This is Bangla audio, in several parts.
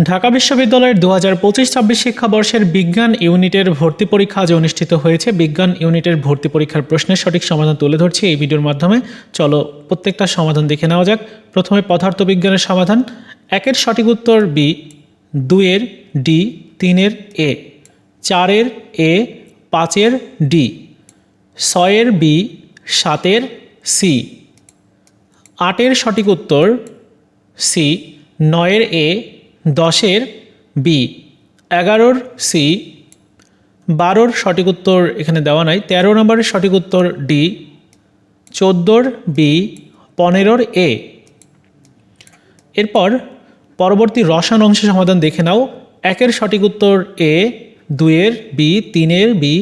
ঢাকা বিশ্ববিদ্যালয়ের 2025-26 শিক্ষাবর্ষের বিজ্ঞান ইউনিটের ভর্তি পরীক্ষা আজ অনুষ্ঠিত হয়েছে। বিজ্ঞান ইউনিটের ভর্তি পরীক্ষার প্রশ্নের সঠিক সমাধান তুলে ধরছি এই ভিডিওর মাধ্যমে। চলো প্রত্যেকটা সমাধান দেখে নেওয়া যাক। প্রথমে পদার্থবিজ্ঞানের সমাধান। 1-এর সঠিক উত্তর বি, 2-এর ডি, 3-এর এ, 4-এর এ, 5-এর ডি, 6-এর বি, 7-এর সি, 8-এর সঠিক উত্তর সি, 9-এর এ, 10-এর বি, 11-র সি, 12-র সঠিক উত্তর এখানে দেওয়া নাই, 13 নম্বরের সঠিক উত্তর ডি, 14-র বি, 15-র এ। এরপর পরবর্তী রসায়ন অংশের সমাধান দেখে নাও। 1-এর সঠিক উত্তর এ, 2-এর বি, 3-এর বি,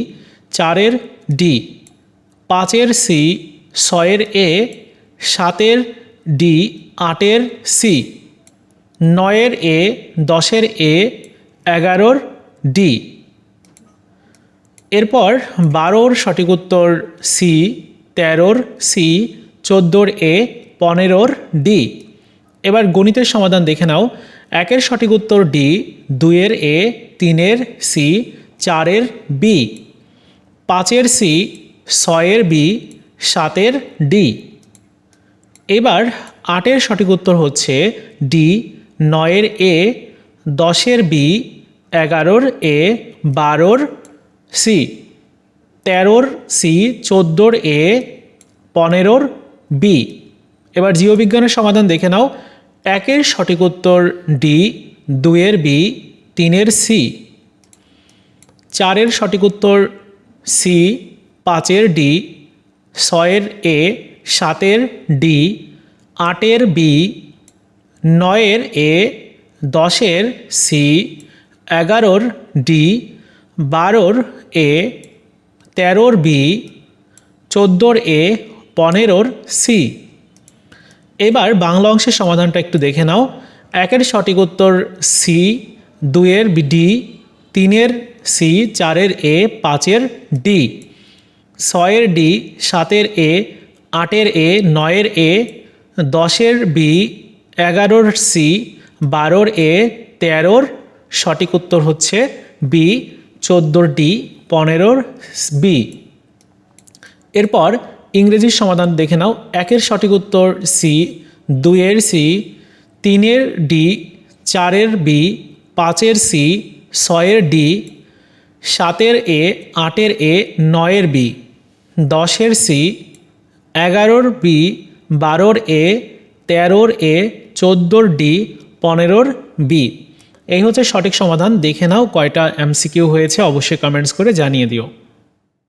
4-এর ডি, 5-এর সি, 6-এর এ, 7-এর ডি, 8-এর সি, 9-এর এ, 10-এর এ, 11-র ডি। এরপর 12-র সঠিক উত্তর সি, 13-র সি, 14-র এ, 15-র ডি। এবার গণিতের সমাধান দেখে নাও। 1-এর সঠিক উত্তর ডি, 2-এর এ, 3-এর সি, 4-এর বি, 5-এর সি, 6-এর বি, 7-এর ডি। এবার 8-এর সঠিক উত্তর হচ্ছে ডি, 9-এর এ, 10-এর বি, 11-র এ, 12-র সি, 13-র সি, 14-র এ, 15-র বি। এবার জীববিজ্ঞানের সমাধান দেখে নাও। 1-এর সঠিক উত্তর ডি, 2-এর বি, 3-এর সি, 4-এর সঠিক উত্তর সি, 5-এর ডি, 6-এর এ, 7-এর D, 8-এর B, 9-এর A, 10-এর C, 11-র D, 12-র A, 13-র B, 14-র A, 15-র C. এবার বাংলা অংশের সমাধানটা একটু দেখে নাও। 1-এর সঠিক উত্তর সি, 2-এর ডি, 3-এর সি, 4-এর এ, 5-এর ডি, 6-এর ডি, 7-এর এ, 8-এর এ, 9-এর এ, 10-এর বি, 11-র সি, 12-র এ, 13-র সঠিক উত্তর হচ্ছে বি, 14-র ডি, 15-র বি। এরপর ইংরেজির সমাধান দেখে নাও। 1-এর সঠিক উত্তর সি, 2-এর সি, 3-এর ডি, 4-এর বি, 5-এর সি, 6-এর ডি, 7-এর এ, 8-এর এ, 9-এর বি, 10-এর সি, 11-র বি, 12-র এ, 13-র এ, 14-র ডি, 15-র বি। এই হচ্ছে সঠিক সমাধান। দেখে নাও কয়টা এমসিকিউ হয়েছে, অবশ্যই কমেন্টস করে জানিয়ে দিও।